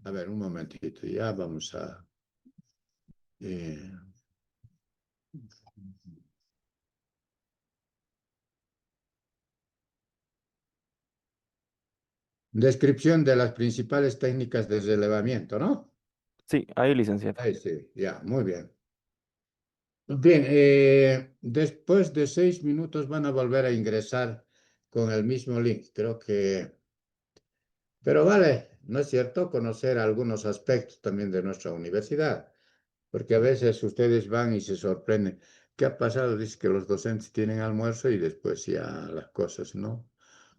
A ver, un momentito, ya vamos a... descripción de las principales técnicas de relevamiento, ¿no? Sí, ahí, licenciado. Ahí sí, ya, muy bien. Bien, después de 6 minutos van a volver a ingresar con el mismo link. Creo que... Pero vale, ¿no es cierto? Conocer algunos aspectos también de nuestra universidad, porque a veces ustedes van y se sorprenden. ¿Qué ha pasado? Dice que los docentes tienen almuerzo y después ya las cosas, ¿no?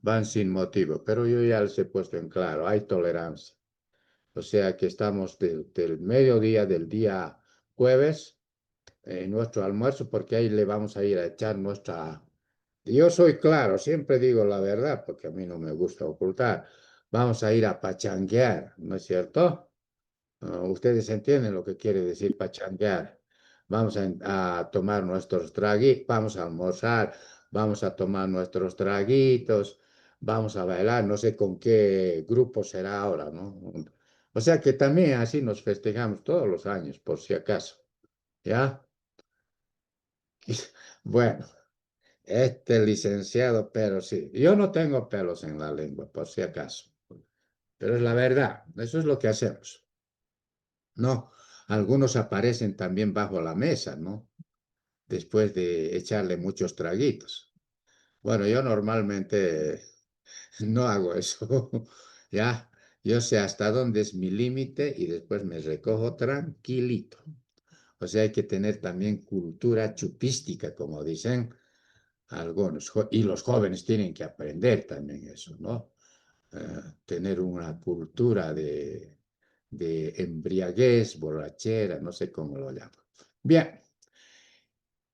Van sin motivo, pero yo ya les he puesto en claro, hay tolerancia. O sea que estamos del mediodía del día jueves en nuestro almuerzo, porque ahí le vamos a ir a echar nuestra... Yo soy claro, siempre digo la verdad, porque a mí no me gusta ocultar. Vamos a ir a pachanguear, ¿no es cierto? Ustedes entienden lo que quiere decir pachanguear. Vamos a tomar nuestros traguitos, vamos a almorzar, vamos a tomar nuestros traguitos, vamos a bailar, no sé con qué grupo será ahora, ¿no? O sea que también así nos festejamos todos los años, por si acaso, ¿ya? Bueno, este licenciado, pero sí, yo no tengo pelos en la lengua, por si acaso, pero es la verdad, eso es lo que hacemos. No, algunos aparecen también bajo la mesa, ¿no? Después de echarle muchos traguitos. Bueno, yo normalmente no hago eso, ¿ya? Yo sé hasta dónde es mi límite y después me recojo tranquilito. O sea, hay que tener también cultura chupística, como dicen algunos. Y los jóvenes tienen que aprender también eso, ¿no? Tener una cultura de embriaguez, borrachera, no sé cómo lo llaman. Bien,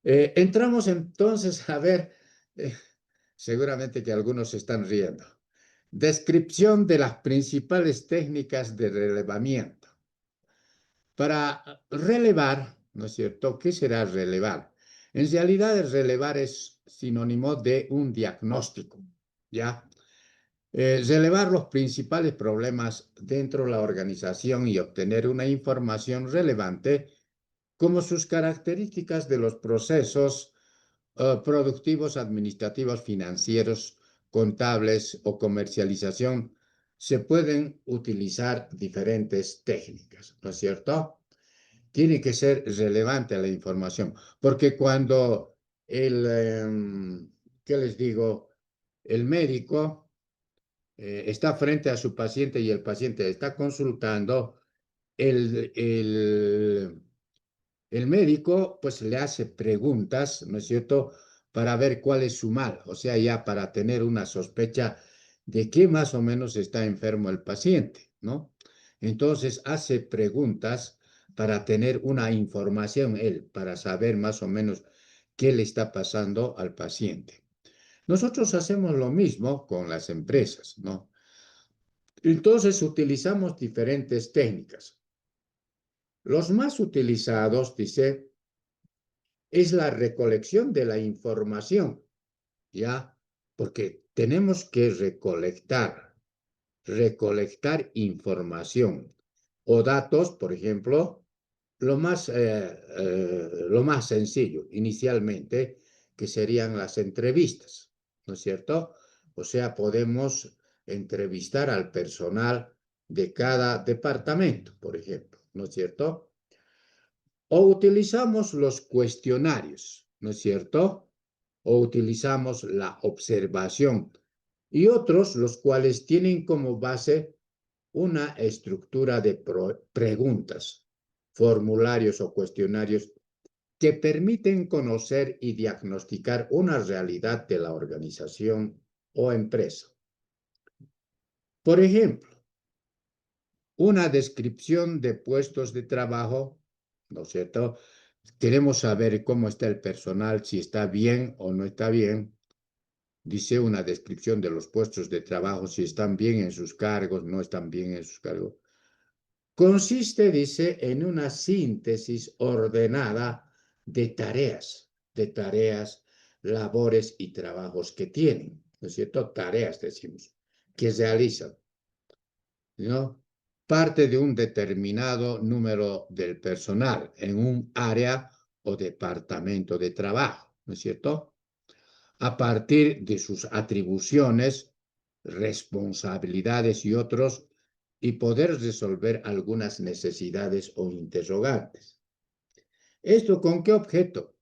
entramos entonces a ver, eh, seguramente que algunos se están riendo. Descripción de las principales técnicas de relevamiento. Para relevar, ¿no es cierto? ¿Qué será relevar? En realidad, el relevar es sinónimo de un diagnóstico, ¿ya? Relevar los principales problemas dentro de la organización y obtener una información relevante como sus características de los procesos productivos, administrativos, financieros, contables o comercialización, se pueden utilizar diferentes técnicas, ¿no es cierto? Tiene que ser relevante la información, porque cuando ¿qué les digo? El médico está frente a su paciente y el paciente está consultando, el, el, el médico pues le hace preguntas, ¿no es cierto?, para ver cuál es su mal, o sea, ya para tener una sospecha de qué más o menos está enfermo el paciente, ¿no? Entonces hace preguntas para tener una información él, para saber más o menos qué le está pasando al paciente. Nosotros hacemos lo mismo con las empresas, ¿no? Entonces utilizamos diferentes técnicas. Los más utilizados, dice, es la recolección de la información, ¿ya? Porque tenemos que recolectar información o datos, por ejemplo, lo más sencillo inicialmente, que serían las entrevistas, ¿no es cierto? O sea, podemos entrevistar al personal de cada departamento, por ejemplo, ¿no es cierto? O utilizamos los cuestionarios, ¿no es cierto? O utilizamos la observación y otros los cuales tienen como base una estructura de preguntas, formularios o cuestionarios que permiten conocer y diagnosticar una realidad de la organización o empresa. Por ejemplo, una descripción de puestos de trabajo, ¿no es cierto? Queremos saber cómo está el personal, si está bien o no está bien. Dice una descripción de los puestos de trabajo, si están bien en sus cargos, no están bien en sus cargos. Consiste, dice, en una síntesis ordenada de tareas, labores y trabajos que tienen, ¿no es cierto? Tareas, decimos, que realizan, ¿no? parte de un determinado número del personal en un área o departamento de trabajo, ¿no es cierto? A partir de sus atribuciones, responsabilidades y otros, y poder resolver algunas necesidades o interrogantes. ¿Esto con qué objeto?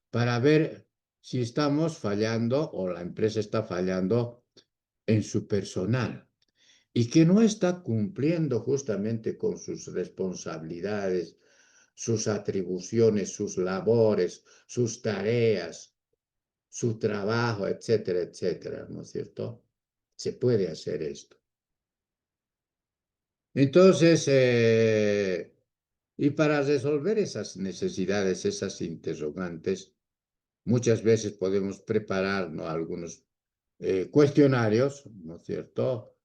Para ver si estamos fallando o la empresa está fallando en su personal y que no está cumpliendo justamente con sus responsabilidades, sus atribuciones, sus labores, sus tareas, su trabajo, etcétera, etcétera, ¿no es cierto? Se puede hacer esto. Entonces, y para resolver esas necesidades, esas interrogantes, muchas veces podemos preparar, ¿no?, algunos cuestionarios, ¿no es cierto?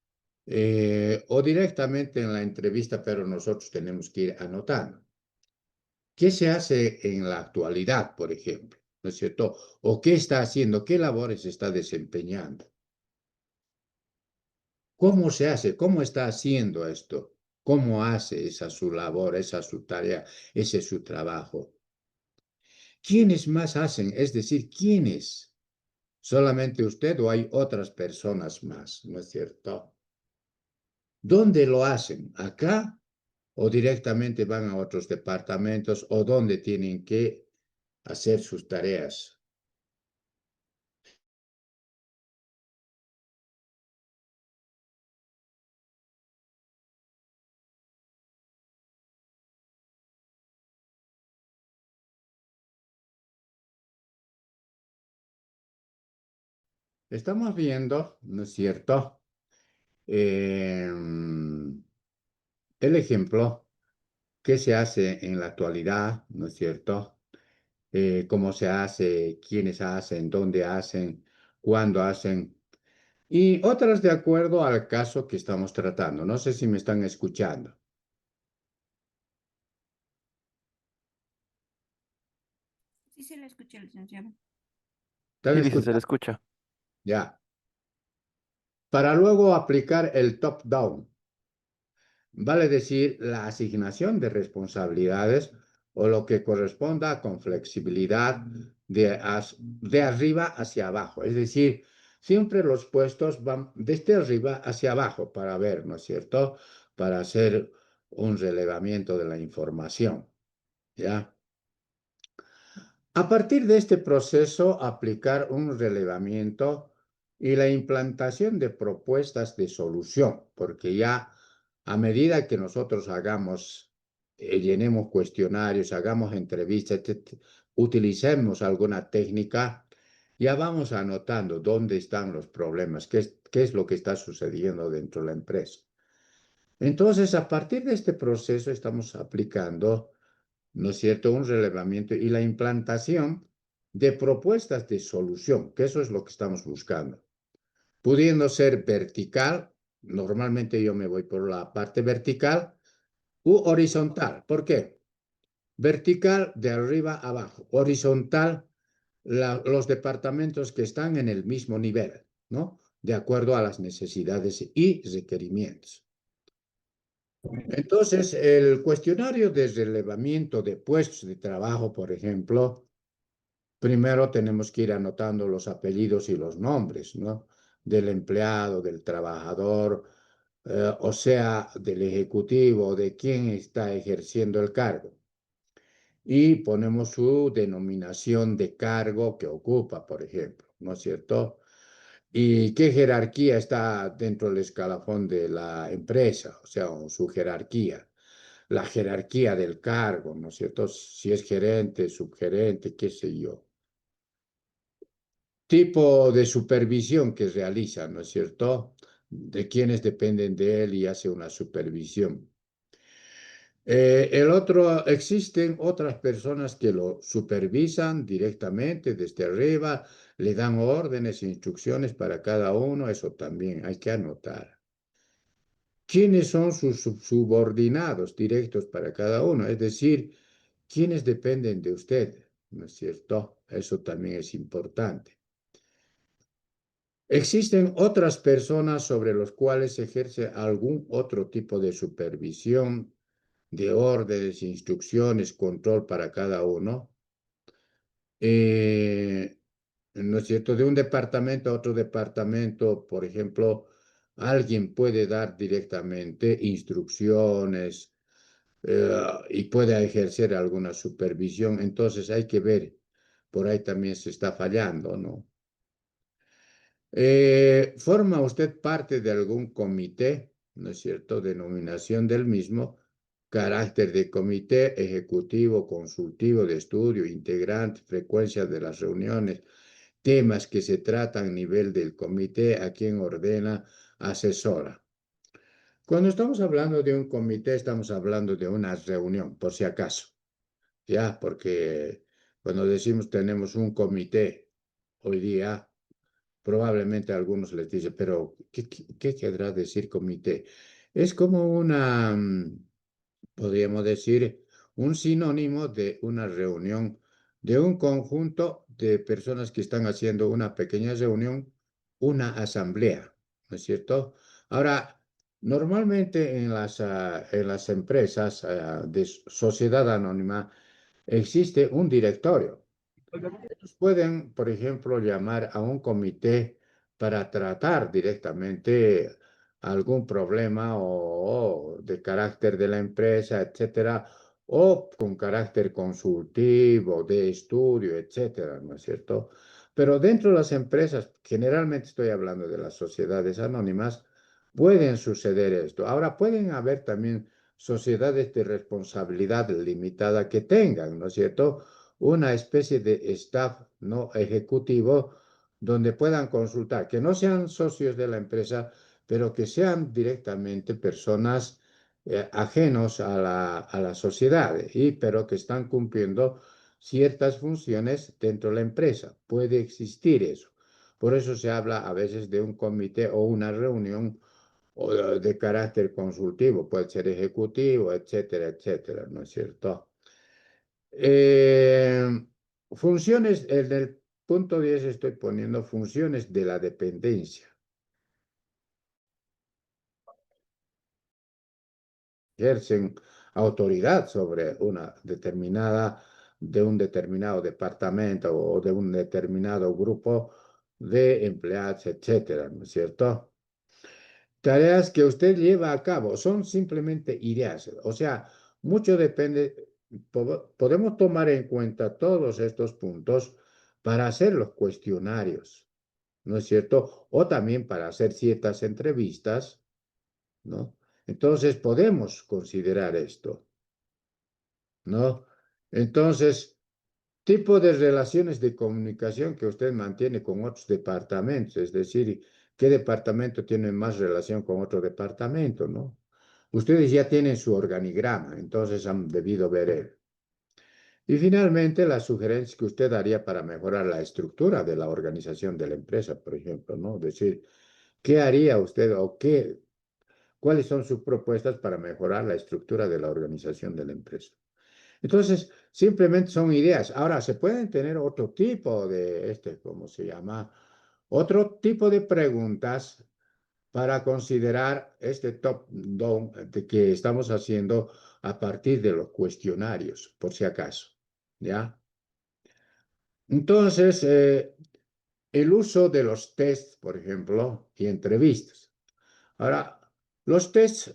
O directamente en la entrevista, pero nosotros tenemos que ir anotando. ¿Qué se hace en la actualidad, por ejemplo? ¿No es cierto? ¿O qué está haciendo? ¿Qué labores está desempeñando? ¿Cómo se hace? ¿Cómo está haciendo esto? ¿Cómo hace esa su labor, esa su tarea, ese su trabajo? ¿Quiénes más hacen? Es decir, ¿quiénes? ¿Solamente usted o hay otras personas más? ¿No es cierto? ¿Dónde lo hacen? ¿Acá? ¿O directamente van a otros departamentos o dónde tienen que hacer sus tareas? Estamos viendo, ¿no es cierto? El ejemplo que se hace en la actualidad, ¿no es cierto? Cómo se hace, quiénes hacen, dónde hacen, cuándo hacen, y otras de acuerdo al caso que estamos tratando. No sé si me están escuchando. Sí, se la escuché, licenciado. ¿Están Sí, licenciado, le escuchando? escucha. Ya. Para luego aplicar el top-down, vale decir la asignación de responsabilidades o lo que corresponda con flexibilidad de arriba hacia abajo. Es decir, siempre los puestos van desde arriba hacia abajo para ver, ¿no es cierto? Para hacer un relevamiento de la información, ¿ya? A partir de este proceso, aplicar un relevamiento y la implantación de propuestas de solución, porque ya a medida que nosotros hagamos, llenemos cuestionarios, hagamos entrevistas, utilicemos alguna técnica, ya vamos anotando dónde están los problemas, qué es lo que está sucediendo dentro de la empresa. Entonces, a partir de este proceso, estamos aplicando, ¿no es cierto?, un relevamiento y la implantación de propuestas de solución, que eso es lo que estamos buscando. Pudiendo ser vertical, normalmente yo me voy por la parte vertical, u horizontal. ¿Por qué? Vertical de arriba a abajo, horizontal los departamentos que están en el mismo nivel, ¿no? De acuerdo a las necesidades y requerimientos. Entonces, el cuestionario de relevamiento de puestos de trabajo, por ejemplo, primero tenemos que ir anotando los apellidos y los nombres, ¿no? Del empleado, del trabajador, o sea, del ejecutivo, de quien está ejerciendo el cargo. Y ponemos su denominación de cargo que ocupa, por ejemplo, ¿no es cierto? Y qué jerarquía está dentro del escalafón de la empresa, o sea, su jerarquía, la jerarquía del cargo, ¿no es cierto? Si es gerente, subgerente, qué sé yo. Tipo de supervisión que realiza, ¿no es cierto? De quienes dependen de él y hace una supervisión. El otro, existen otras personas que lo supervisan directamente desde arriba, le dan órdenes e instrucciones para cada uno, eso también hay que anotar. ¿Quiénes son sus subordinados directos para cada uno? Es decir, ¿quiénes dependen de usted? ¿No es cierto? Eso también es importante. Existen otras personas sobre los cuales se ejerce algún otro tipo de supervisión, de órdenes, instrucciones, control para cada uno. ¿No es cierto? De un departamento a otro departamento, por ejemplo, alguien puede dar directamente instrucciones y puede ejercer alguna supervisión. Entonces hay que ver, por ahí también se está fallando, ¿no? ¿Forma usted parte de algún comité, no es cierto? Denominación del mismo, carácter de comité ejecutivo, consultivo, de estudio, integrante, frecuencia de las reuniones, temas que se tratan a nivel del comité, a quien ordena, asesora. Cuando estamos hablando de un comité, estamos hablando de una reunión, por si acaso, ¿ya? Porque cuando decimos tenemos un comité hoy día, probablemente a algunos les dice, pero ¿qué querrá decir comité? Es como una, podríamos decir, un sinónimo de una reunión, de un conjunto de personas que están haciendo una pequeña reunión, una asamblea, ¿no es cierto? Ahora, normalmente en las empresas de sociedad anónima existe un directorio. Ellos pueden, por ejemplo, llamar a un comité para tratar directamente algún problema o de carácter de la empresa, etcétera, o con carácter consultivo, de estudio, etcétera, ¿no es cierto? Pero dentro de las empresas, generalmente estoy hablando de las sociedades anónimas, pueden suceder esto. Ahora, pueden haber también sociedades de responsabilidad limitada que tengan, ¿no es cierto?, una especie de staff no ejecutivo donde puedan consultar, que no sean socios de la empresa, pero que sean directamente personas ajenos a la sociedad, pero que están cumpliendo ciertas funciones dentro de la empresa. Puede existir eso. Por eso se habla a veces de un comité o una reunión o de carácter consultivo, puede ser ejecutivo, etcétera, etcétera, ¿no es cierto? Eh, funciones, en el punto 10 estoy poniendo funciones de la dependencia. Ejercen autoridad sobre una determinada, de un determinado departamento o de un determinado grupo de empleados, etcétera, ¿no es cierto? Tareas que usted lleva a cabo son simplemente ideas, o sea, mucho depende, podemos tomar en cuenta todos estos puntos para hacer los cuestionarios, ¿no es cierto? O también para hacer ciertas entrevistas, ¿no? Entonces podemos considerar esto, ¿no? Entonces, tipo de relaciones de comunicación que usted mantiene con otros departamentos, es decir, qué departamento tiene más relación con otro departamento, ¿no? Ustedes ya tienen su organigrama, entonces han debido ver él. Y finalmente, las sugerencias que usted haría para mejorar la estructura de la organización de la empresa, por ejemplo, ¿no? Es decir, ¿qué haría usted o cuáles son sus propuestas para mejorar la estructura de la organización de la empresa? Entonces, simplemente son ideas. Ahora, se pueden tener otro tipo de, ¿cómo se llama? Otro tipo de preguntas para considerar este top-down de que estamos haciendo a partir de los cuestionarios, por si acaso, ¿ya? Entonces, el uso de los tests, por ejemplo, y entrevistas. Ahora, los tests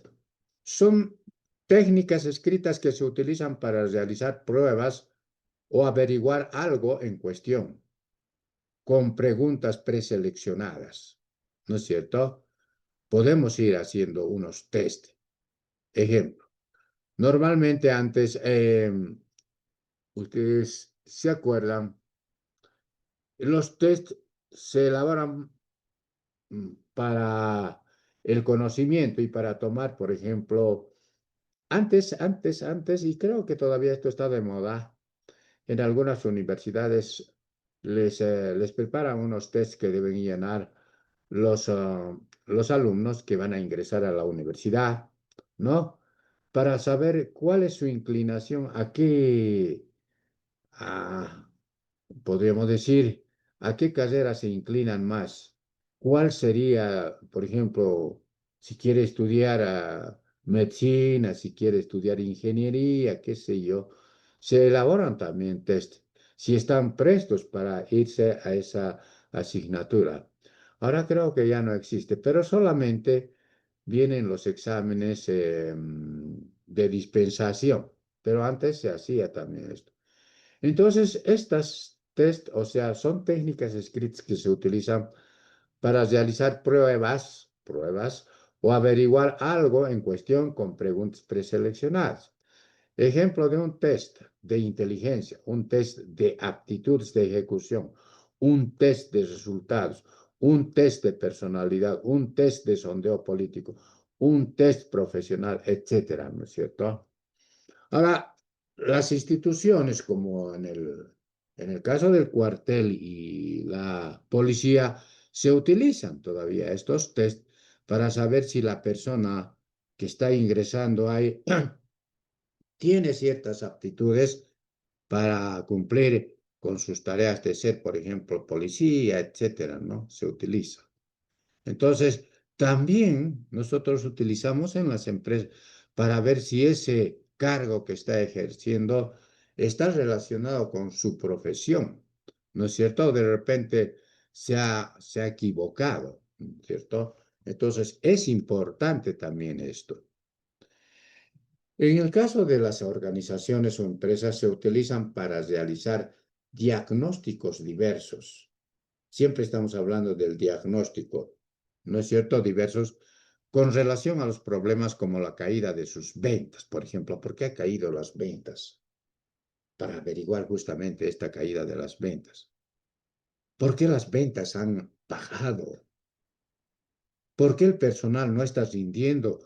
son técnicas escritas que se utilizan para realizar pruebas o averiguar algo en cuestión, con preguntas preseleccionadas, ¿no es cierto? Podemos ir haciendo unos test. Ejemplo, normalmente antes, ustedes se acuerdan, los test se elaboran para el conocimiento y para tomar, por ejemplo, antes, y creo que todavía esto está de moda, en algunas universidades les preparan unos tests que deben llenar los alumnos que van a ingresar a la universidad, ¿no? Para saber cuál es su inclinación, a, podríamos decir, a qué carrera se inclinan más. ¿cuál sería, por ejemplo, si quiere estudiar medicina, si quiere estudiar ingeniería, qué sé yo? Se elaboran también test, si están prestos para irse a esa asignatura. Ahora creo que ya no existe, pero solamente vienen los exámenes de dispensación, pero antes se hacía también esto. Entonces, estas test, o sea, son técnicas escritas que se utilizan para realizar pruebas o averiguar algo en cuestión con preguntas preseleccionadas. Ejemplo de un test de inteligencia, un test de aptitudes de ejecución, un test de resultados, un test de personalidad, un test de sondeo político, un test profesional, etcétera, ¿no es cierto? Ahora, las instituciones, como en el caso del cuartel y la policía, se utilizan todavía estos test para saber si la persona que está ingresando ahí tiene ciertas aptitudes para cumplir con sus tareas de ser, por ejemplo, policía, etcétera, ¿no? Se utiliza. Entonces, también nosotros utilizamos en las empresas para ver si ese cargo que está ejerciendo está relacionado con su profesión, ¿no es cierto? De repente se ha equivocado, ¿no es cierto? Entonces, es importante también esto. En el caso de las organizaciones o empresas, se utilizan para realizar diagnósticos diversos. Siempre estamos hablando del diagnóstico, ¿no es cierto? Diversos con relación a los problemas como la caída de sus ventas, por ejemplo. ¿Por qué ha caído las ventas? Para averiguar justamente esta caída de las ventas. ¿Por qué las ventas han bajado? ¿Por qué el personal no está rindiendo?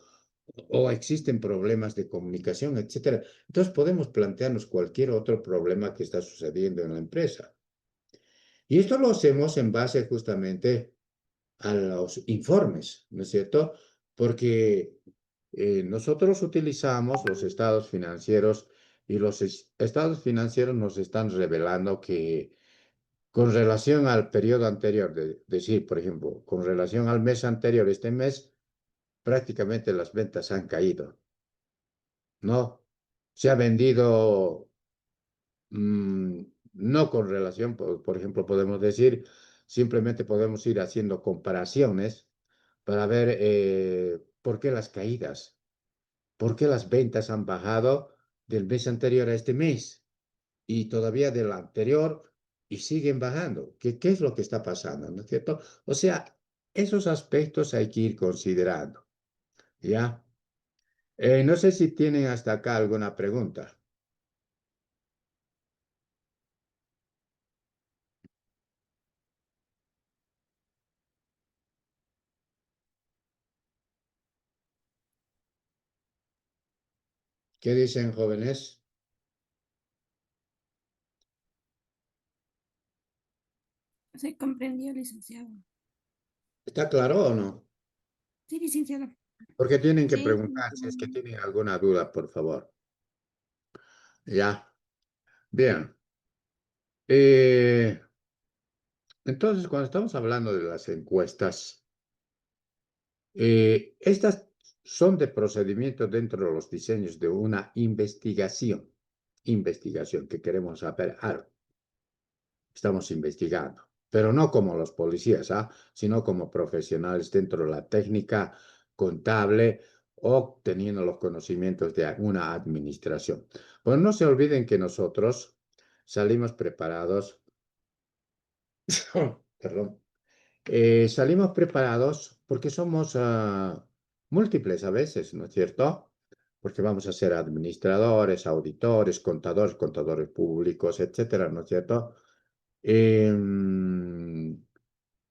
O existen problemas de comunicación, etcétera. Entonces podemos plantearnos cualquier otro problema que está sucediendo en la empresa. Y esto lo hacemos en base justamente a los informes, ¿no es cierto? Porque nosotros utilizamos los estados financieros y los estados financieros nos están revelando que con relación al periodo anterior, decir, por ejemplo, con relación al mes anterior, este mes prácticamente las ventas han caído, ¿no? Se ha vendido, no con relación, por ejemplo, podemos decir, simplemente podemos ir haciendo comparaciones para ver por qué las caídas, por qué las ventas han bajado del mes anterior a este mes y todavía del anterior y siguen bajando. ¿Qué es lo que está pasando? ¿No es cierto? O sea, esos aspectos hay que ir considerando, ¿ya? No sé si tienen hasta acá alguna pregunta. ¿Qué dicen, jóvenes? Se comprendió, licenciado. ¿Está claro o no? Sí, licenciado. Porque tienen que Sí, preguntar si es que tienen alguna duda, por favor. Ya, bien. Eh, entonces, cuando estamos hablando de las encuestas, estas son de procedimiento dentro de los diseños de una investigación que queremos saber algo. Estamos investigando, pero no como los policías, sino como profesionales dentro de la técnica contable o teniendo los conocimientos de una administración. Pues no se olviden que nosotros salimos preparados, perdón, salimos preparados porque somos múltiples a veces, ¿no es cierto? Porque vamos a ser administradores, auditores, contadores públicos, etcétera, ¿no es cierto?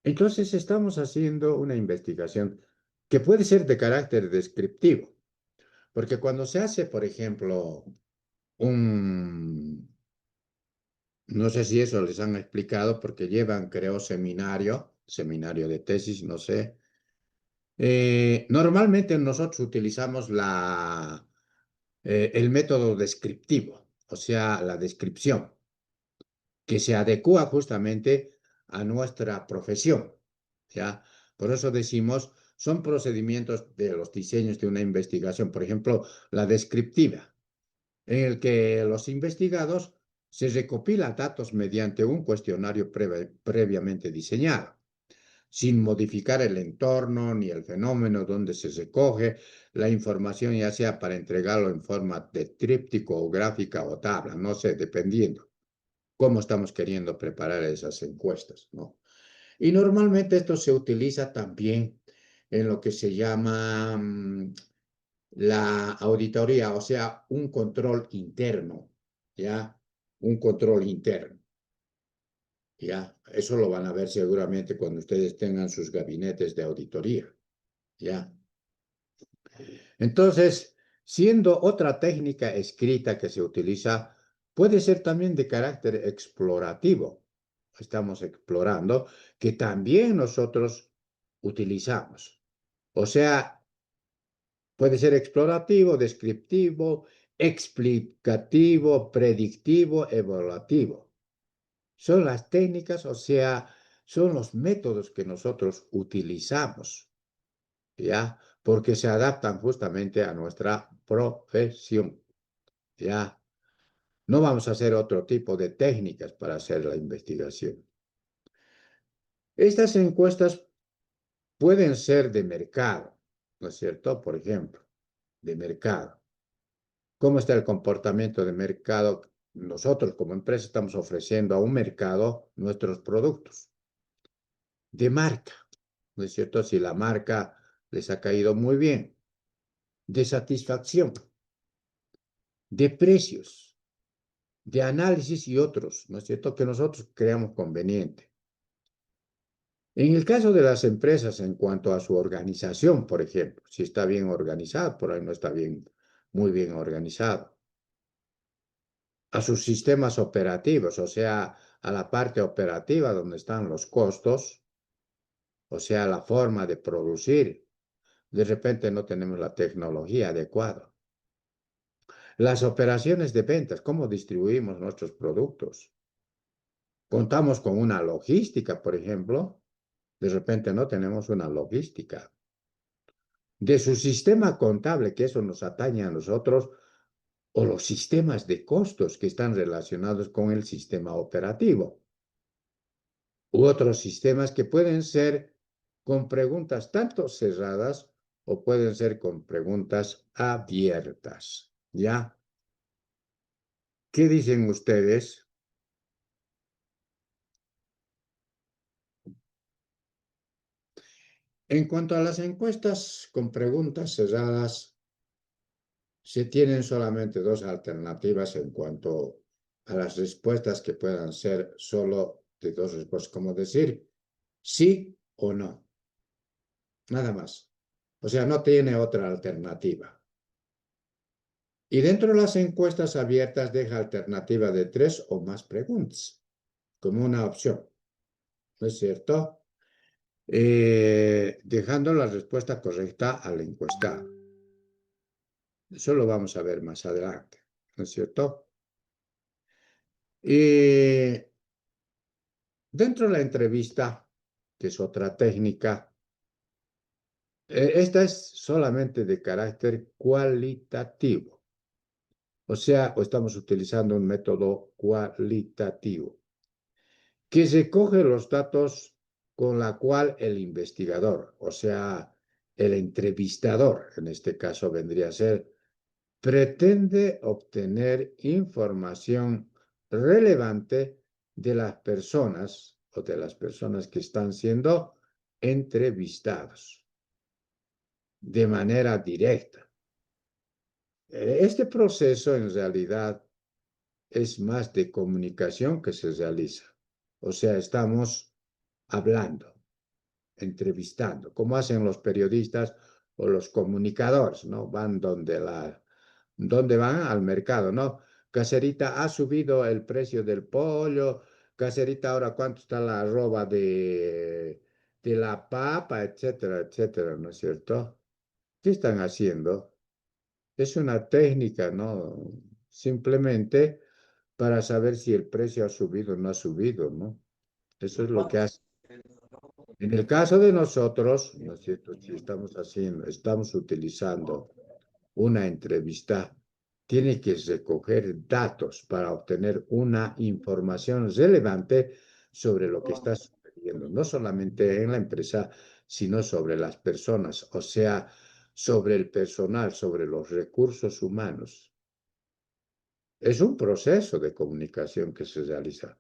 Entonces estamos haciendo una investigación que puede ser de carácter descriptivo, porque cuando se hace, por ejemplo, no sé si eso les han explicado, porque llevan, creo, seminario de tesis, no sé. Normalmente nosotros utilizamos el método descriptivo, o sea, la descripción, que se adecua justamente a nuestra profesión, ¿ya? Por eso decimos, son procedimientos de los diseños de una investigación, por ejemplo, la descriptiva, en el que los investigados se recopilan datos mediante un cuestionario previamente diseñado, sin modificar el entorno ni el fenómeno donde se recoge la información, ya sea para entregarlo en forma de tríptico o gráfica o tabla, no sé, dependiendo cómo estamos queriendo preparar esas encuestas, ¿no? Y normalmente esto se utiliza también en lo que se llama la auditoría, o sea, un control interno, ¿ya? Un control interno, ¿ya? Eso lo van a ver seguramente cuando ustedes tengan sus gabinetes de auditoría, ¿ya? Entonces, siendo otra técnica escrita que se utiliza, puede ser también de carácter explorativo. Estamos explorando, que también nosotros utilizamos. O sea, puede ser explorativo, descriptivo, explicativo, predictivo, evaluativo. Son las técnicas, o sea, son los métodos que nosotros utilizamos, ¿ya? Porque se adaptan justamente a nuestra profesión, ¿ya? No vamos a hacer otro tipo de técnicas para hacer la investigación. Estas encuestas pueden ser de mercado, ¿no es cierto? Por ejemplo, de mercado. ¿Cómo está el comportamiento de mercado? Nosotros como empresa estamos ofreciendo a un mercado nuestros productos. De marca, ¿no es cierto? Si la marca les ha caído muy bien. De satisfacción, de precios, de análisis y otros, ¿no es cierto? Que nosotros creamos conveniente. En el caso de las empresas, en cuanto a su organización, por ejemplo, si está bien organizado, por ahí no está bien, muy bien organizado. A sus sistemas operativos, o sea, a la parte operativa donde están los costos, o sea, la forma de producir. De repente no tenemos la tecnología adecuada. Las operaciones de ventas, cómo distribuimos nuestros productos. Contamos con una logística, por ejemplo. De repente no tenemos una logística. De su sistema contable, que eso nos atañe a nosotros, o los sistemas de costos que están relacionados con el sistema operativo. U otros sistemas que pueden ser con preguntas tanto cerradas o pueden ser con preguntas abiertas. ¿Ya? ¿Qué dicen ustedes? En cuanto a las encuestas con preguntas cerradas, se tienen solamente dos alternativas en cuanto a las respuestas que puedan ser solo de dos respuestas, como decir sí o no, nada más. O sea, no tiene otra alternativa. Y dentro de las encuestas abiertas deja alternativa de 3 o más preguntas, como una opción, ¿no es cierto? Dejando la respuesta correcta al encuestado. Eso lo vamos a ver más adelante, ¿no es cierto? Y dentro de la entrevista, que es otra técnica, esta es solamente de carácter cualitativo. O sea, estamos utilizando un método cualitativo, que recoge los datos con la cual el investigador, o sea, el entrevistador, en este caso vendría a ser, pretende obtener información relevante de las personas o de las personas que están siendo entrevistados de manera directa. Este proceso en realidad es más de comunicación que se realiza. O sea, estamos hablando, entrevistando, como hacen los periodistas o los comunicadores, ¿no? Van donde van al mercado, ¿no? Caserita, ha subido el precio del pollo. Caserita, ahora cuánto está la arroba de la papa, etcétera, etcétera, ¿no es cierto? ¿Qué están haciendo? Es una técnica, ¿no? Simplemente para saber si el precio ha subido o no ha subido, ¿no? Eso es lo que hace. En el caso de nosotros, ¿no es cierto? Si estamos utilizando una entrevista, tiene que recoger datos para obtener una información relevante sobre lo que está sucediendo, no solamente en la empresa, sino sobre las personas, o sea, sobre el personal, sobre los recursos humanos. Es un proceso de comunicación que se realiza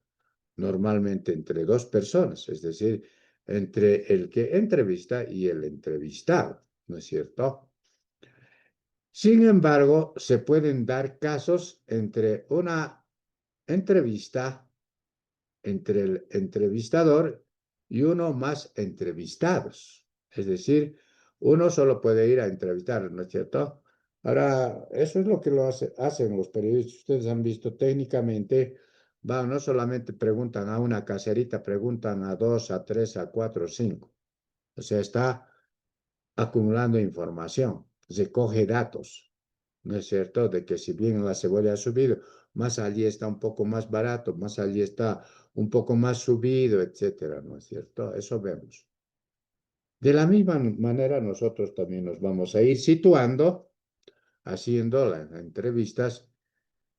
normalmente entre dos personas, es decir, entre el que entrevista y el entrevistado, ¿no es cierto? Sin embargo, se pueden dar casos entre una entrevista, entre el entrevistador y uno más entrevistados. Es decir, uno solo puede ir a entrevistar, ¿no es cierto? Ahora, eso es lo que hacen los periodistas. Ustedes han visto técnicamente, no solamente preguntan a una caserita, preguntan a dos, a tres, a cuatro, cinco. O sea, está acumulando información, recoge datos, ¿no es cierto? De que si bien la cebolla ha subido, más allí está un poco más barato, más allí está un poco más subido, etcétera, ¿no es cierto? Eso vemos. De la misma manera, nosotros también nos vamos a ir situando, haciendo las entrevistas,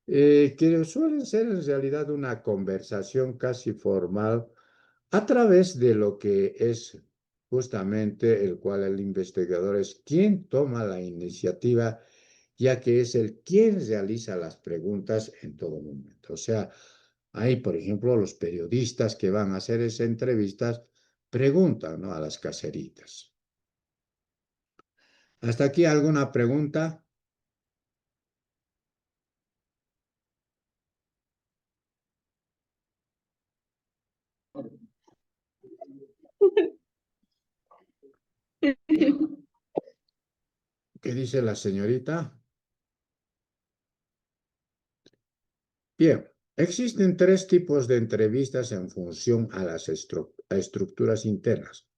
que suelen ser en realidad una conversación casi formal a través de lo que es justamente el cual el investigador es quien toma la iniciativa, ya que es el quien realiza las preguntas en todo momento. O sea, hay, por ejemplo, los periodistas que van a hacer esas entrevistas preguntan, ¿no?, a las caseritas. ¿Hasta aquí alguna pregunta? ¿Qué dice la señorita? Bien, existen tres tipos de entrevistas en función a las estructuras internas,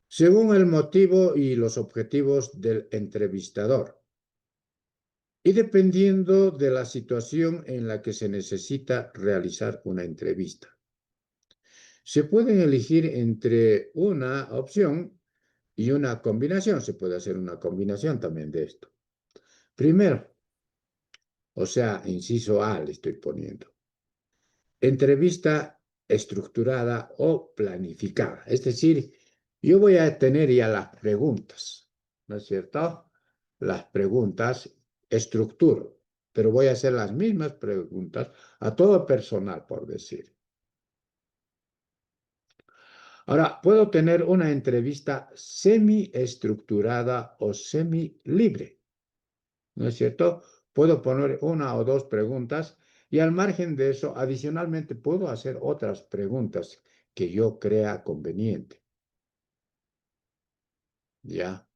según el motivo y los objetivos del entrevistador, y dependiendo de la situación en la que se necesita realizar una entrevista. Se pueden elegir entre una opción y una combinación. Se puede hacer una combinación también de esto. Primero, o sea, inciso A le estoy poniendo. Entrevista estructurada o planificada. Es decir, yo voy a tener ya las preguntas, ¿no es cierto? Las preguntas estructuro, pero voy a hacer las mismas preguntas a todo el personal, por decir. Ahora, puedo tener una entrevista semi-estructurada o semi-libre, ¿no es cierto? Puedo poner una o dos preguntas y al margen de eso, adicionalmente, puedo hacer otras preguntas que yo crea conveniente. ¿Ya?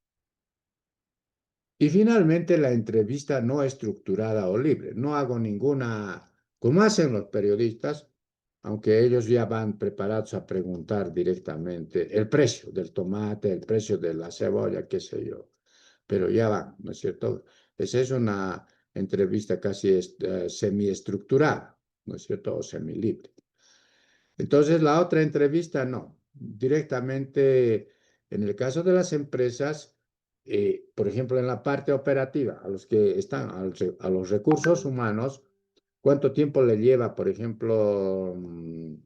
Y finalmente, la entrevista no estructurada o libre. No hago ninguna, como hacen los periodistas, aunque ellos ya van preparados a preguntar directamente el precio del tomate, el precio de la cebolla, qué sé yo. Pero ya van, ¿no es cierto? Esa es una entrevista casi semiestructurada, ¿no es cierto? O semilibre. Entonces, la otra entrevista no. Directamente, en el caso de las empresas, por ejemplo, en la parte operativa, a los que están, a los recursos humanos, ¿cuánto tiempo le lleva, por ejemplo, en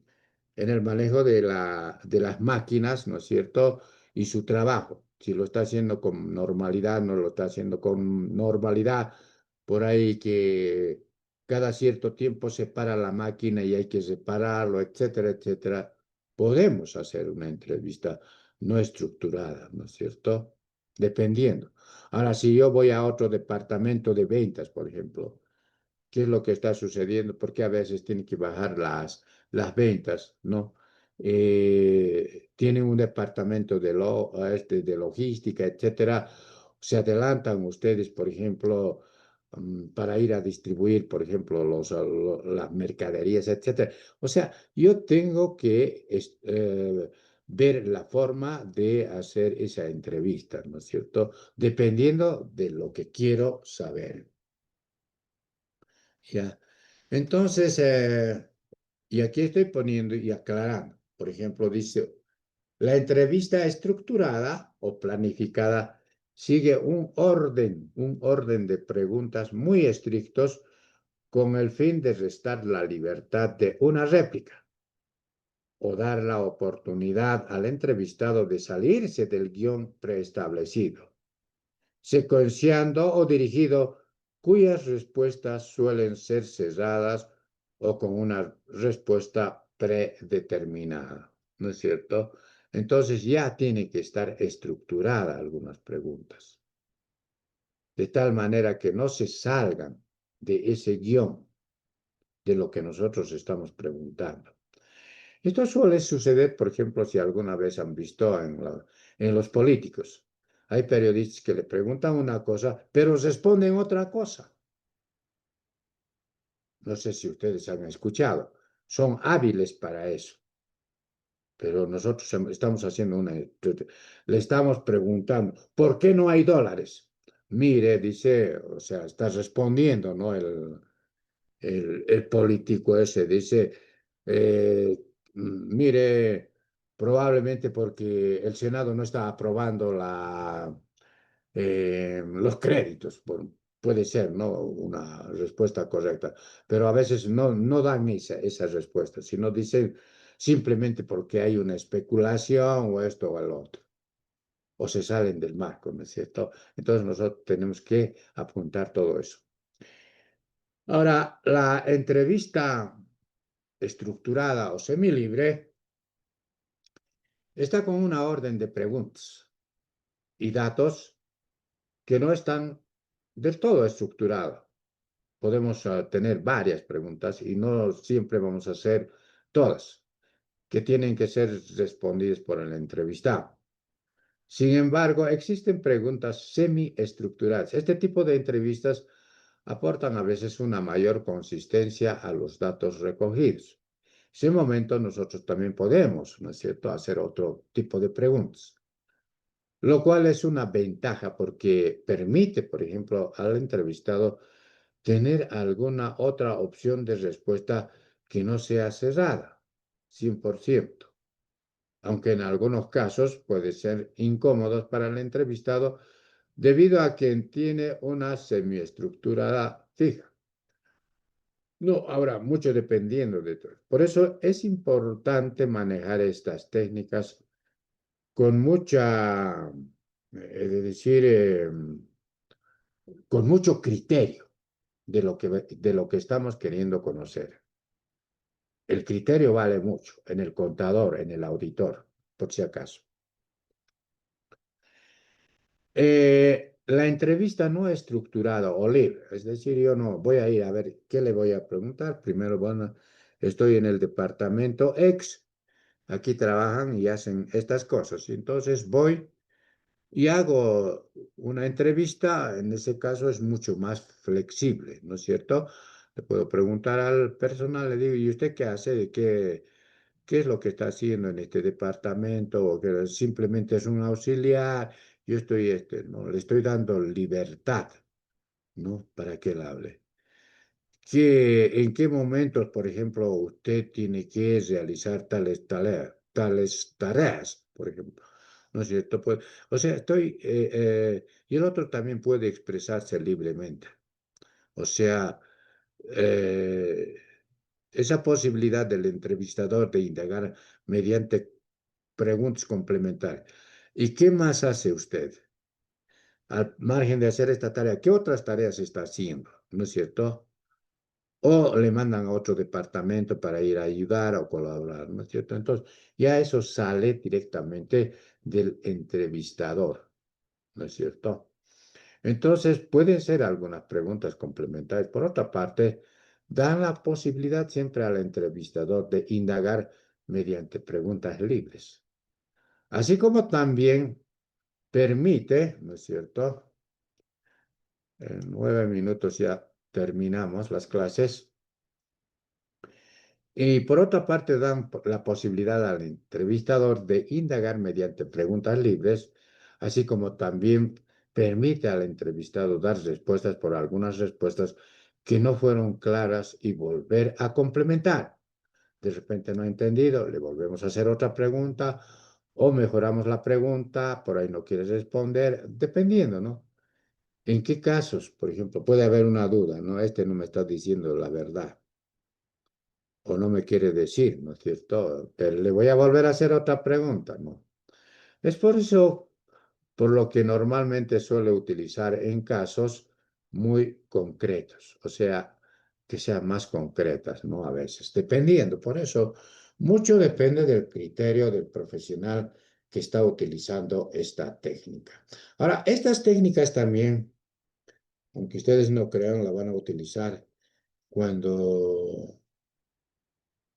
el manejo de las máquinas, ¿no es cierto? Y su trabajo. Si lo está haciendo con normalidad, no lo está haciendo con normalidad, por ahí que cada cierto tiempo se para la máquina y hay que separarlo, etcétera, etcétera. Podemos hacer una entrevista no estructurada, ¿no es cierto? Dependiendo. Ahora, si yo voy a otro departamento de ventas, por ejemplo, ¿qué es lo que está sucediendo? Porque a veces tienen que bajar las ventas, ¿no? Tienen un departamento de logística, etcétera. Se adelantan ustedes, por ejemplo, para ir a distribuir, por ejemplo, las mercaderías, etcétera. O sea, yo tengo que ver la forma de hacer esa entrevista, ¿no es cierto? Dependiendo de lo que quiero saber. Ya. Entonces, y aquí estoy poniendo y aclarando. Por ejemplo, dice, La entrevista estructurada o planificada sigue un orden de preguntas muy estrictos con el fin de restar la libertad de una réplica o dar la oportunidad al entrevistado de salirse del guión preestablecido, secuenciando o dirigido, cuyas respuestas suelen ser cerradas o con una respuesta predeterminada, ¿no es cierto? Entonces ya tiene que estar estructurada algunas preguntas, de tal manera que no se salgan de ese guión de lo que nosotros estamos preguntando. Esto suele suceder, por ejemplo, si alguna vez han visto en los políticos. Hay periodistas que le preguntan una cosa, pero responden otra cosa. No sé si ustedes han escuchado. Son hábiles para eso. Pero nosotros estamos haciendo le estamos preguntando, ¿por qué no hay dólares? Mire, dice, o sea, está respondiendo, ¿no? El político ese dice, mire, probablemente porque el Senado no está aprobando los créditos. Puede ser, ¿no? Una respuesta correcta, pero a veces no dan esa respuesta, sino dicen simplemente porque hay una especulación o esto o el otro, o se salen del marco, ¿no es cierto? Entonces nosotros tenemos que apuntar todo eso. Ahora, la entrevista estructurada o semilibre está con una orden de preguntas y datos que no están del todo estructurados. Podemos tener varias preguntas y no siempre vamos a hacer todas, que tienen que ser respondidas por el entrevistado. Sin embargo, existen preguntas semiestructuradas. Este tipo de entrevistas aportan a veces una mayor consistencia a los datos recogidos. En ese momento nosotros también podemos, ¿no es cierto?, hacer otro tipo de preguntas, lo cual es una ventaja porque permite, por ejemplo, al entrevistado tener alguna otra opción de respuesta que no sea cerrada, 100%, aunque en algunos casos puede ser incómodo para el entrevistado debido a que tiene una semiestructura fija. No, ahora, mucho dependiendo de todo. Por eso es importante manejar estas técnicas con mucha, es decir, con mucho criterio de lo que estamos queriendo conocer. El criterio vale mucho en el contador, en el auditor, por si acaso. La entrevista no es estructurada o libre, es decir, yo no voy a ir a ver qué le voy a preguntar. Primero, bueno, estoy en el departamento X, aquí trabajan y hacen estas cosas. Entonces voy y hago una entrevista, en ese caso es mucho más flexible, ¿no es cierto? Le puedo preguntar al personal, le digo, ¿y usted qué hace? ¿Qué es lo que está haciendo en este departamento? O que simplemente es un auxiliar. Yo estoy, no, le estoy dando libertad, ¿no? Para que él hable. ¿En qué momentos, por ejemplo, usted tiene que realizar tales tareas, por ejemplo? ¿No es cierto? Pues, o sea, y el otro también puede expresarse libremente. O sea, eh, esa posibilidad del entrevistador de indagar mediante preguntas complementarias. ¿Y qué más hace usted? Al margen de hacer esta tarea, ¿qué otras tareas está haciendo? ¿No es cierto? O le mandan a otro departamento para ir a ayudar o colaborar, ¿no es cierto? Entonces, ya eso sale directamente del entrevistador, ¿no es cierto? Entonces, pueden ser algunas preguntas complementarias. Por otra parte, dan la posibilidad siempre al entrevistador de indagar mediante preguntas libres. Así como también permite, ¿no es cierto? En 9 minutos ya terminamos las clases. Y por otra parte, dan la posibilidad al entrevistador de indagar mediante preguntas libres, así como también permite al entrevistado dar respuestas por algunas respuestas que no fueron claras y volver a complementar. De repente no ha entendido, le volvemos a hacer otra pregunta O mejoramos la pregunta, por ahí no quieres responder, dependiendo, ¿no? ¿En qué casos, por ejemplo, puede haber una duda, ¿no? Este no me está diciendo la verdad o no me quiere decir, ¿no es cierto? Pero le voy a volver a hacer otra pregunta, ¿no? Es por eso por lo que normalmente suele utilizar en casos muy concretos, o sea, que sean más concretas, ¿no? A veces, dependiendo. Por eso, mucho depende del criterio del profesional que está utilizando esta técnica. Ahora, estas técnicas también, aunque ustedes no crean, la van a utilizar cuando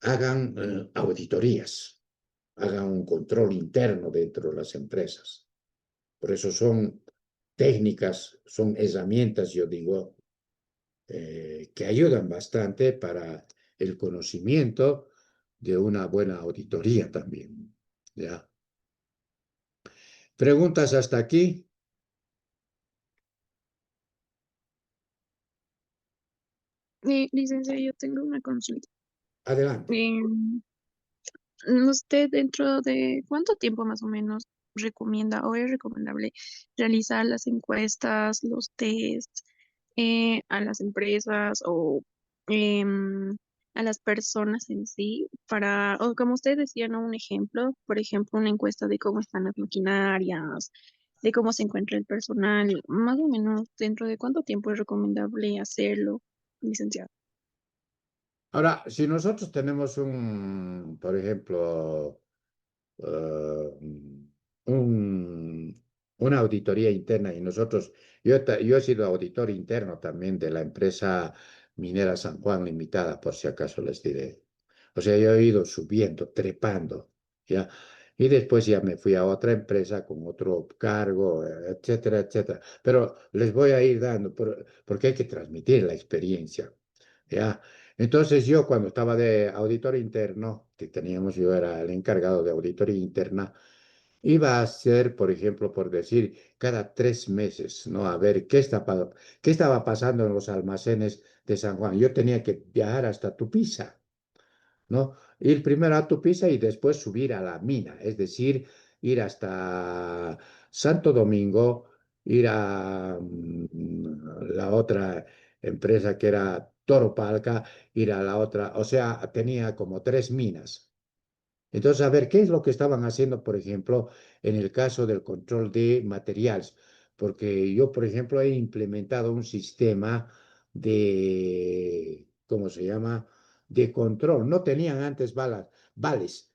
hagan auditorías, hagan un control interno dentro de las empresas. Por eso son técnicas, son herramientas, yo digo, que ayudan bastante para el conocimiento de una buena auditoría también. ¿Ya? ¿Preguntas hasta aquí? Licenciado, yo tengo una consulta. Adelante. ¿Usted dentro de cuánto tiempo más o menos recomienda o es recomendable realizar las encuestas, los tests a las empresas o em, a las personas en sí para, o como usted decía, ¿no? Un ejemplo, por ejemplo, una encuesta de cómo están las maquinarias, de cómo se encuentra el personal, más o menos dentro de cuánto tiempo es recomendable hacerlo, licenciado? Ahora, si nosotros tenemos un, por ejemplo, un- una auditoría interna y nosotros, yo he sido auditor interno también de la empresa minera San Juan Limitada, por si acaso les diré. O sea, yo he ido subiendo, trepando, ¿ya? Y después ya me fui a otra empresa con otro cargo, etcétera, etcétera. Pero les voy a ir dando, porque hay que transmitir la experiencia, ¿ya? Entonces yo cuando estaba de auditor interno, que teníamos, yo era el encargado de auditoría interna, iba a ser, por ejemplo, por decir, cada 3 meses, ¿no? A ver qué estaba pasando en los almacenes de San Juan. Yo tenía que viajar hasta Tupiza, ¿no? Ir primero a Tupiza y después subir a la mina, es decir, ir hasta Santo Domingo, ir a la otra empresa que era Toropalca, ir a la otra, o sea, tenía como 3 minas. Entonces, a ver, ¿qué es lo que estaban haciendo, por ejemplo, en el caso del control de materiales? Porque yo, por ejemplo, he implementado un sistema de, ¿cómo se llama? De control. No tenían antes vales.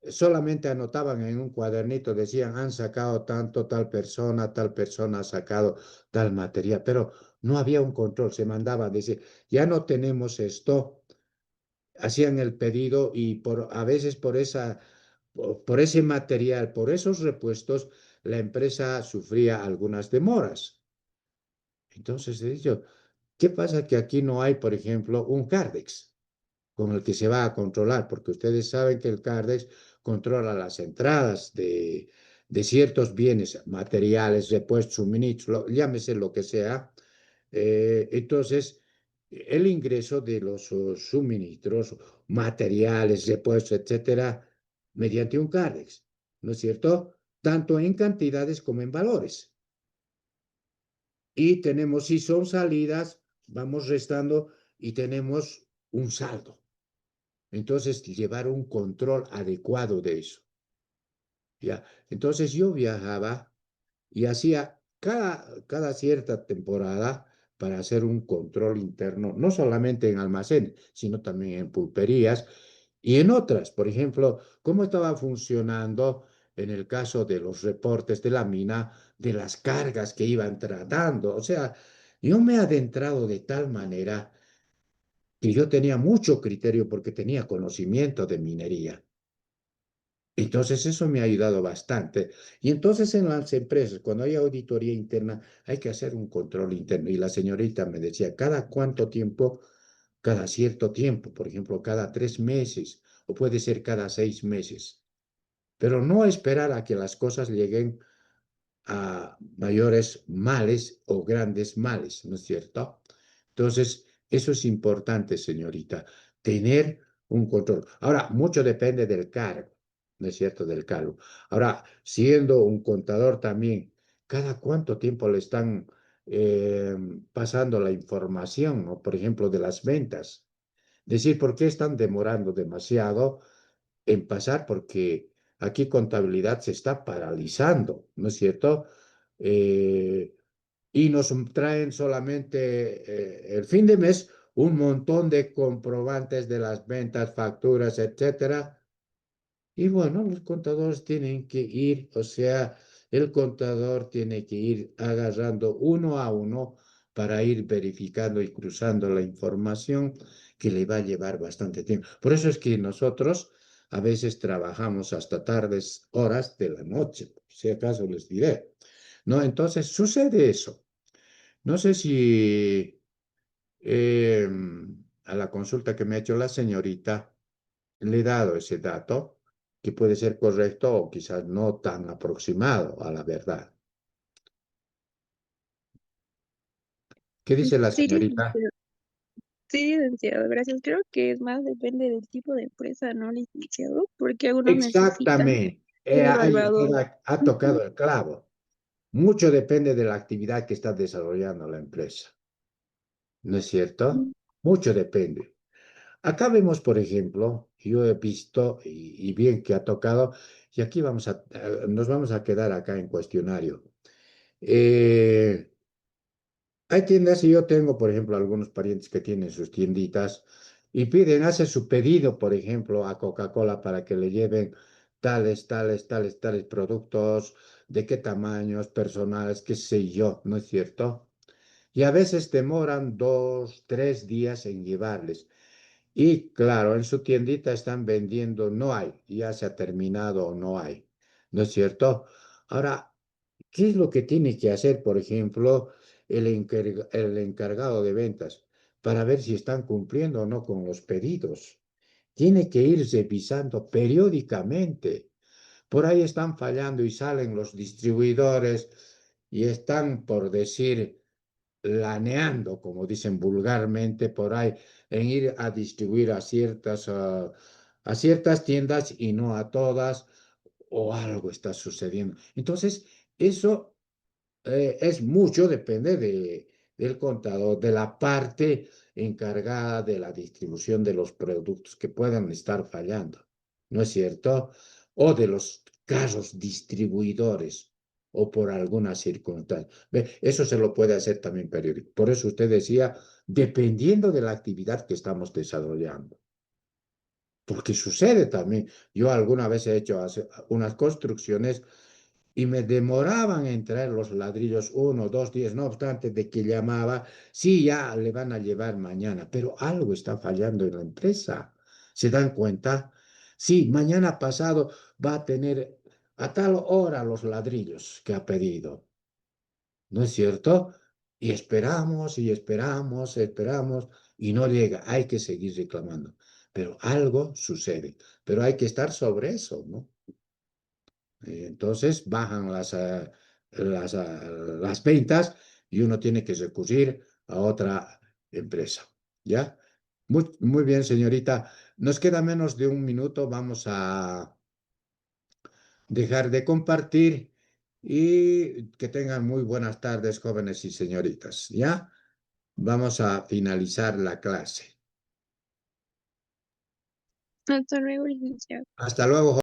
Solamente anotaban en un cuadernito, decían, han sacado tanto, tal persona ha sacado tal material, pero no había un control. Se mandaba a decir, ya no tenemos esto, hacían el pedido y a veces por ese material, por esos repuestos, la empresa sufría algunas demoras. Entonces he dicho, ¿qué pasa que aquí no hay, por ejemplo, un Cardex con el que se va a controlar? Porque ustedes saben que el Cardex controla las entradas de ciertos bienes, materiales, repuestos, suministros, llámese lo que sea. Entonces, el ingreso de los suministros, materiales, repuestos, etcétera, mediante un Cardex, ¿no es cierto? Tanto en cantidades como en valores. Y tenemos, si son salidas, vamos restando y tenemos un saldo. Entonces, llevar un control adecuado de eso. ¿Ya? Entonces, yo viajaba y hacía cada cierta temporada para hacer un control interno, no solamente en almacenes, sino también en pulperías y en otras. Por ejemplo, cómo estaba funcionando en el caso de los reportes de la mina, de las cargas que iban tratando. O sea, yo me he adentrado de tal manera que yo tenía mucho criterio porque tenía conocimiento de minería. Entonces eso me ha ayudado bastante. Y entonces en las empresas, cuando hay auditoría interna, hay que hacer un control interno. Y la señorita me decía, ¿cada cuánto tiempo? Cada cierto tiempo, por ejemplo, cada 3 meses o puede ser cada 6 meses. Pero no esperar a que las cosas lleguen a mayores males o grandes males, ¿no es cierto? Entonces, eso es importante, señorita, tener un control. Ahora, mucho depende del cargo, ¿no es cierto?, del cargo. Ahora, siendo un contador también, ¿cada cuánto tiempo le están pasando la información, ¿no? Por ejemplo, de las ventas? Decir, ¿por qué están demorando demasiado en pasar? Porque aquí contabilidad se está paralizando, ¿no es cierto? Y nos traen solamente el fin de mes un montón de comprobantes de las ventas, facturas, etcétera. Y bueno, los contadores tienen que ir, o sea, el contador tiene que ir agarrando uno a uno para ir verificando y cruzando la información que le va a llevar bastante tiempo. Por eso es que nosotros a veces trabajamos hasta tardes horas de la noche, si acaso les diré. ¿No? Entonces sucede eso. No sé si a la consulta que me ha hecho la señorita le he dado ese dato, que puede ser correcto o quizás no tan aproximado a la verdad. ¿Qué dice la Sí, señorita? licenciado. Sí, licenciado, gracias. Creo que es más depende del tipo de empresa, ¿no, licenciado? Porque algunos necesitan Exactamente. un Ahí usted evaluador. ha Ujú. tocado el clavo. Mucho depende de la actividad que está desarrollando la empresa. ¿No es cierto? Mucho depende. Acá vemos, por ejemplo, yo he visto, y bien que ha tocado, y aquí nos vamos a quedar acá en cuestionario. Hay tiendas, y yo tengo, por ejemplo, algunos parientes que tienen sus tienditas y hacen su pedido, por ejemplo, a Coca-Cola para que le lleven tales productos, de qué tamaños, personales, qué sé yo, ¿no es cierto? Y a veces demoran 2, 3 días en llevarles. Y claro, en su tiendita están vendiendo, no hay, ya se ha terminado o no hay, ¿no es cierto? Ahora, ¿qué es lo que tiene que hacer, por ejemplo, el encargado de ventas para ver si están cumpliendo o no con los pedidos? Tiene que ir revisando periódicamente. Por ahí están fallando y salen los distribuidores y están, por decir, laneando, como dicen vulgarmente por ahí, en ir a distribuir a ciertas tiendas y no a todas, o algo está sucediendo. Entonces, eso es mucho, depende del contador, de la parte encargada de la distribución de los productos que puedan estar fallando, ¿no es cierto? O de los casos distribuidores o por alguna circunstancia. Eso se lo puede hacer también periódico. Por eso usted decía, dependiendo de la actividad que estamos desarrollando. Porque sucede también. Yo alguna vez he hecho unas construcciones y me demoraban en traer los ladrillos 1, 2 días, no obstante de que llamaba, sí, ya le van a llevar mañana, pero algo está fallando en la empresa. ¿Se dan cuenta? Sí, mañana pasado va a tener a tal hora los ladrillos que ha pedido, ¿no es cierto? Y esperamos y no llega. Hay que seguir reclamando, pero algo sucede, pero hay que estar sobre eso, ¿no? Entonces bajan las ventas y uno tiene que recurrir a otra empresa. ¿Ya? Muy bien, señorita. Nos queda menos de un minuto. Vamos a dejar de compartir y que tengan muy buenas tardes, jóvenes y señoritas. ¿Ya? Vamos a finalizar la clase. Hasta luego, licenciado. Hasta luego.